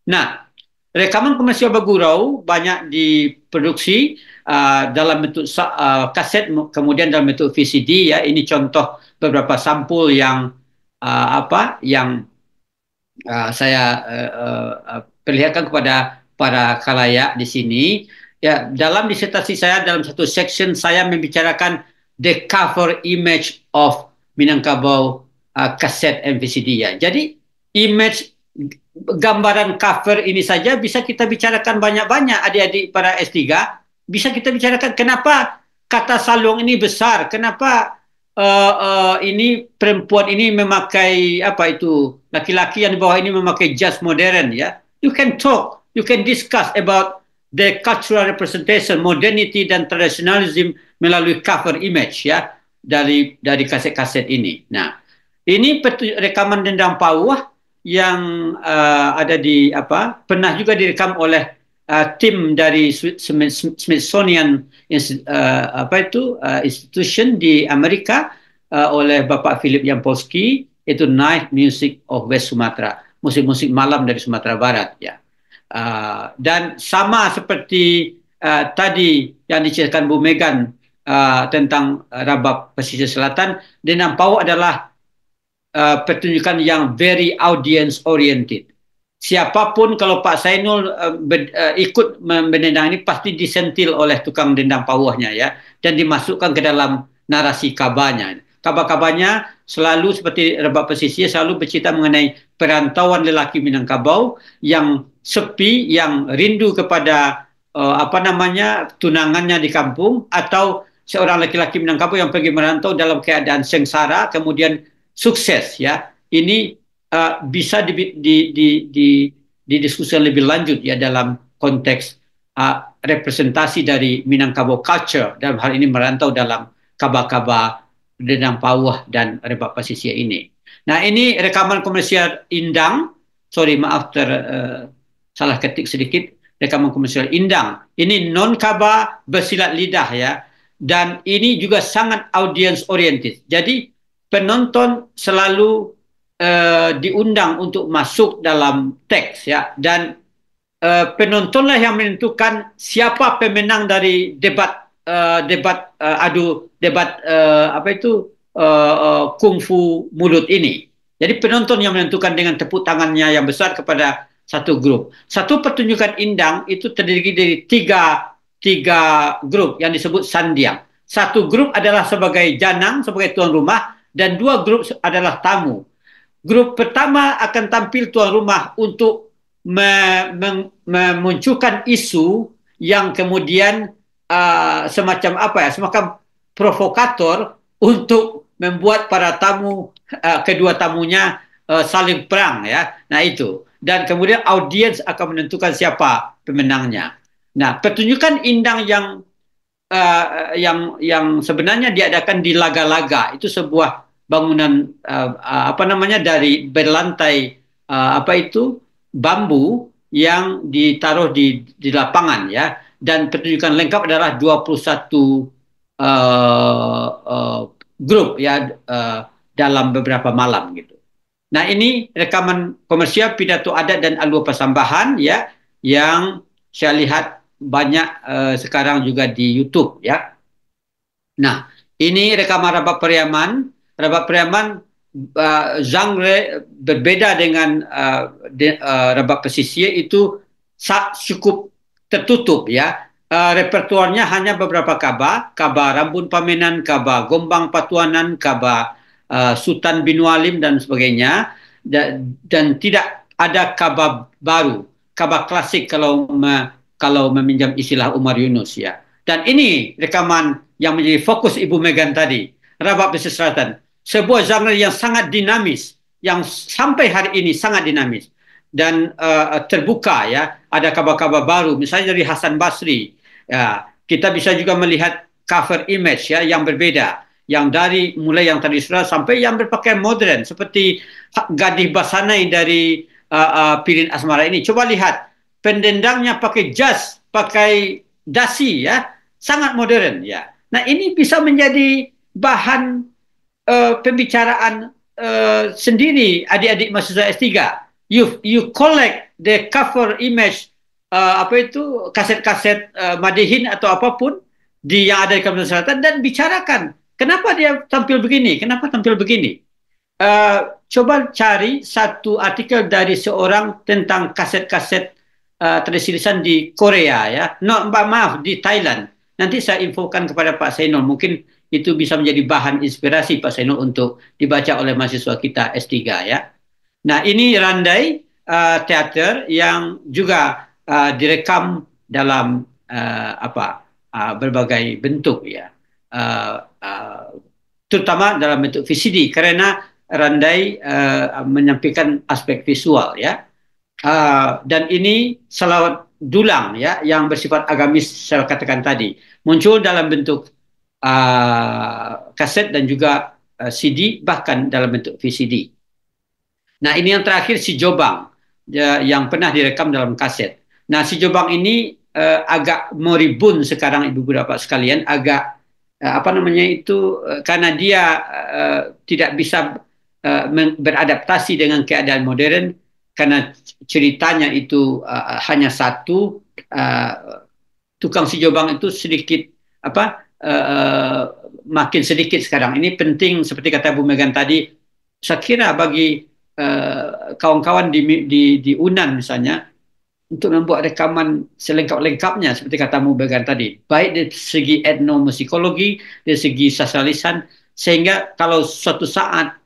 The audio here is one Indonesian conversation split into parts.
Nah, rekaman komersial bergurau banyak diproduksi dalam bentuk kaset, kemudian dalam bentuk VCD ya. Ini contoh beberapa sampul yang yang saya perlihatkan kepada para khalayak di sini. Ya, dalam disertasi saya dalam satu section saya membicarakan the cover image of Minangkabau kaset MVCD ya. Jadi image gambaran cover ini saja bisa kita bicarakan banyak-banyak adik-adik para S3. Bisa kita bicarakan kenapa kata salung ini besar, kenapa ini perempuan ini memakai apa itu, laki-laki yang di bawah ini memakai jas modern ya. You can talk, you can discuss about the cultural representation, modernity dan traditionalism melalui cover image ya dari kaset-kaset ini. Nah, ini rekaman Dendang Pauh yang ada di pernah juga direkam oleh tim dari Smithsonian Institution di Amerika oleh Bapak Philip Yampolsky, itu Night Music of West Sumatra, musik-musik malam dari Sumatera Barat ya. Dan sama seperti tadi yang diceritakan Bu Megan tentang Rabab Pesisir Selatan, Dendang Pauh adalah pertunjukan yang very audience oriented. Siapapun kalau Pak Sainul ikut berdendang ini pasti disentil oleh tukang dendang pauhnya ya, dan dimasukkan ke dalam narasi kabarnya. Kabar-kabarnya selalu seperti Rebab Pesisir selalu bercerita mengenai perantauan lelaki Minangkabau yang sepi, yang rindu kepada tunangannya di kampung, atau seorang laki-laki Minangkabau yang pergi merantau dalam keadaan sengsara kemudian sukses ya. Ini bisa didiskusikan lebih lanjut ya dalam konteks representasi dari Minangkabau culture, dalam hal ini merantau dalam kabar-kabar Dendang Pauh dan Rebab Pesisir ini. Nah, ini rekaman komersial Indang. Sorry, maaf salah ketik sedikit. Rekaman komersial Indang. Ini non kabar bersilat lidah ya. Dan ini juga sangat audience oriented. Jadi penonton selalu diundang untuk masuk dalam teks ya, dan penontonlah yang menentukan siapa pemenang dari debat kungfu mulut ini. Jadi penonton yang menentukan dengan tepuk tangannya yang besar kepada satu grup. Satu pertunjukan Indang itu terdiri dari tiga grup yang disebut sandiang. Satu grup adalah sebagai janang, sebagai tuan rumah, dan dua grup adalah tamu. Grup pertama akan tampil tuan rumah untuk memunculkan isu yang kemudian semacam provokator untuk membuat para tamu, kedua tamunya saling perang ya. Nah itu, dan kemudian audiens akan menentukan siapa pemenangnya. Nah, pertunjukan Indang yang sebenarnya diadakan di Laga-Laga, itu sebuah bangunan dari berlantai bambu yang ditaruh di lapangan ya, dan pertunjukan lengkap adalah 21 grup ya dalam beberapa malam gitu. Nah, ini rekaman komersial pidato adat dan alua persambahan ya, yang saya lihat banyak sekarang juga di YouTube ya. Nah, ini rekaman Rabab Periaman. Rabab Periaman genre berbeda dengan Rabab Pesisir, itu cukup tertutup ya. Repertuarnya hanya beberapa kabar Rambun Pamenan, kabar Gombang Patuanan, kabar Sultan Binualim dan sebagainya, dan tidak ada kabar baru, kabar klasik kalau meminjam istilah Umar Yunus ya. Dan ini rekaman yang menjadi fokus Ibu Megan tadi, Rabab Pesisir Selatan, sebuah genre yang sangat dinamis, yang sampai hari ini sangat dinamis dan terbuka ya. Ada kabar-kabar baru, misalnya dari Hasan Basri ya. Kita bisa juga melihat cover image ya yang berbeda, yang dari mulai yang tradisional sampai yang berpakaian modern seperti Gadih Basanai dari Pirin Asmara ini. Coba lihat, pendendangnya pakai jas, pakai dasi ya, sangat modern ya. Nah, ini bisa menjadi bahan pembicaraan sendiri adik-adik mahasiswa S3 you collect the cover image apa itu kaset-kaset Madihin atau apapun yang ada di Kalimantan Selatan dan bicarakan kenapa dia tampil begini, kenapa tampil begini. Coba cari satu artikel dari seorang tentang kaset-kaset tradisi lisan di Korea ya. No, maaf di Thailand. Nanti saya infokan kepada Pak Zainul. Mungkin itu bisa menjadi bahan inspirasi Pak Zainul untuk dibaca oleh mahasiswa kita S3 ya. Nah, ini Randai teater yang juga direkam dalam berbagai bentuk ya. Terutama dalam bentuk VCD karena Randai menyampaikan aspek visual ya. Dan ini selawat dulang ya yang bersifat agamis saya katakan tadi muncul dalam bentuk kaset dan juga CD bahkan dalam bentuk VCD. Nah ini yang terakhir si Jobang ya, yang pernah direkam dalam kaset. Nah si Jobang ini agak moribun sekarang ibu bapak sekalian, agak karena dia tidak bisa beradaptasi dengan keadaan modern karena ceritanya itu hanya satu, tukang si Jobang itu sedikit makin sedikit sekarang. Ini penting seperti kata Bu Megan tadi. Saya kira bagi kawan-kawan di UNAN misalnya untuk membuat rekaman selengkap-lengkapnya seperti kata Bu Megan tadi, baik dari segi etnomusikologi, dari segi sastralisan, sehingga kalau suatu saat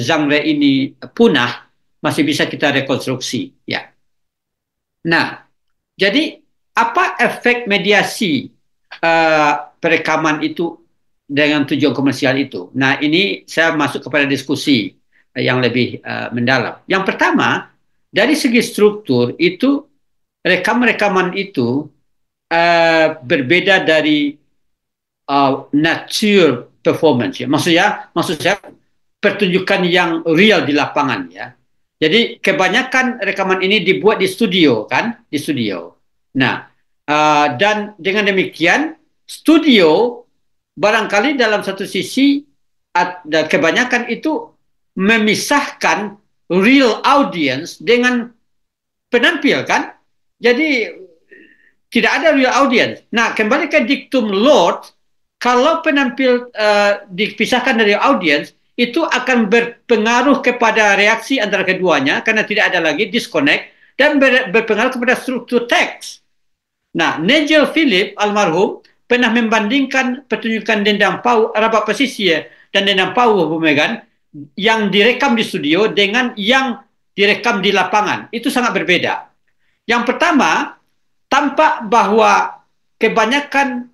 genre ini punah masih bisa kita rekonstruksi ya. Nah, jadi apa efek mediasi perekaman itu dengan tujuan komersial itu? Nah, ini saya masuk kepada diskusi yang lebih mendalam. Yang pertama, dari segi struktur itu rekaman-rekaman itu berbeda dari nature performance ya. Maksud saya pertunjukan yang real di lapangan ya. Jadi kebanyakan rekaman ini dibuat di studio kan, di studio. Nah, dan dengan demikian studio barangkali dalam satu sisi kebanyakan itu memisahkan real audience dengan penampil kan. Jadi tidak ada real audience. Nah, kembali ke diktum Lord, kalau penampil dipisahkan dari audience itu akan berpengaruh kepada reaksi antara keduanya karena tidak ada lagi disconnect dan berpengaruh kepada struktur teks. Nah, Nigel Philip almarhum pernah membandingkan pertunjukan Dendang Pau, Rabat Pesisir dan Dendang Pau Bu Megan yang direkam di studio dengan yang direkam di lapangan. Itu sangat berbeda. Yang pertama, tampak bahwa kebanyakan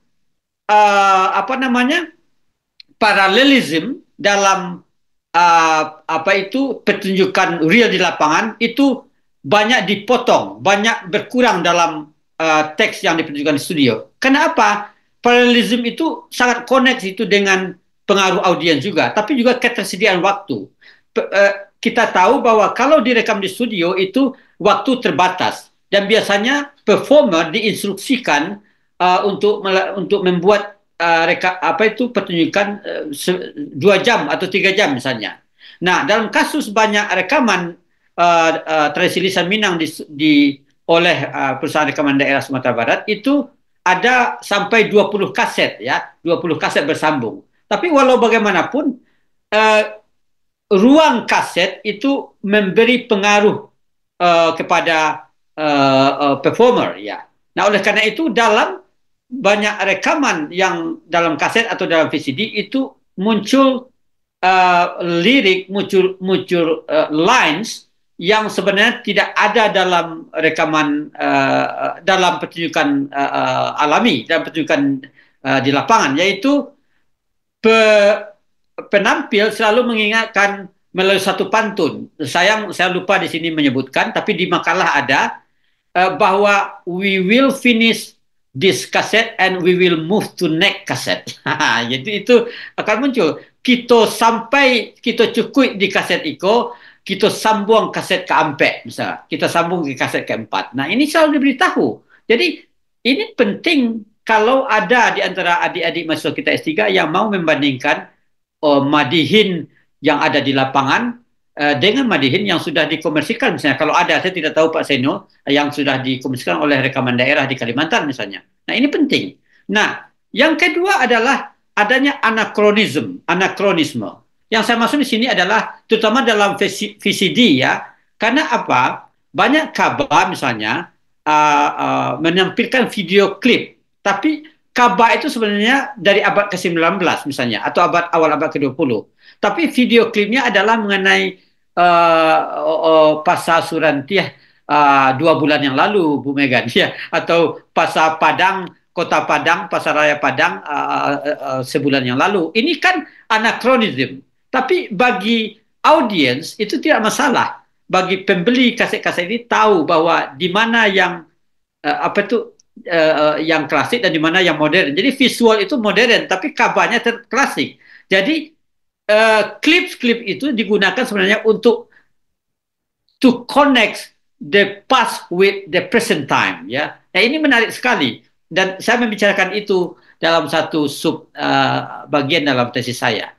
paralelism dalam pertunjukan real di lapangan itu banyak dipotong, banyak berkurang dalam teks yang dipertunjukkan di studio. Kenapa? Paralelism itu sangat connect itu dengan pengaruh audiens juga, tapi juga ketersediaan waktu. Kita tahu bahwa kalau direkam di studio itu waktu terbatas dan biasanya performer diinstruksikan untuk membuat pertunjukan 2 jam atau 3 jam misalnya. Nah, dalam kasus banyak rekaman tradisi lisan Minang oleh perusahaan rekaman daerah Sumatera Barat itu ada sampai 20 kaset ya, 20 kaset bersambung. Tapi walau bagaimanapun ruang kaset itu memberi pengaruh kepada performer ya. Nah, oleh karena itu dalam banyak rekaman yang dalam kaset atau dalam VCD itu muncul lirik, muncul lines yang sebenarnya tidak ada dalam rekaman dalam pertunjukan alami, dalam pertunjukan di lapangan, yaitu penampil selalu mengingatkan melalui satu pantun. Saya lupa di sini menyebutkan, tapi di makalah ada bahwa we will finish this cassette and we will move to next cassette. Jadi itu akan muncul. Kita cukup di kaset Iko, kita sambung kaset keempat misalnya. Kita sambung ke kaset keempat. Nah, ini selalu diberitahu. Jadi ini penting kalau ada di antara adik-adik mahasiswa kita S3 yang mau membandingkan Madihin yang ada di lapangan dengan Madihin yang sudah dikomersikan misalnya. Kalau ada, saya tidak tahu Pak Seno, yang sudah dikomersikan oleh rekaman daerah di Kalimantan misalnya. Nah, ini penting. Nah, yang kedua adalah adanya anakronisme. Yang saya maksud di sini adalah terutama dalam VCD ya. Karena apa? Banyak kabar misalnya menampilkan video klip, tapi kabar itu sebenarnya dari abad ke-19 misalnya atau awal abad ke-20. Tapi video klipnya adalah mengenai pasar Surantiah 2 bulan yang lalu, Bu Megan, ya, atau pasar Padang, Kota Padang, Pasar Raya Padang sebulan yang lalu. Ini kan anachronism. Tapi bagi audiens itu tidak masalah. Bagi pembeli kaset-kaset ini tahu bahwa di mana yang apa itu yang klasik dan di mana yang modern. Jadi visual itu modern, tapi kabarnya klasik. Jadi klip-klip itu digunakan sebenarnya untuk to connect the past with the present time, ya. Nah, ini menarik sekali dan saya membicarakan itu dalam satu sub bagian dalam tesis saya.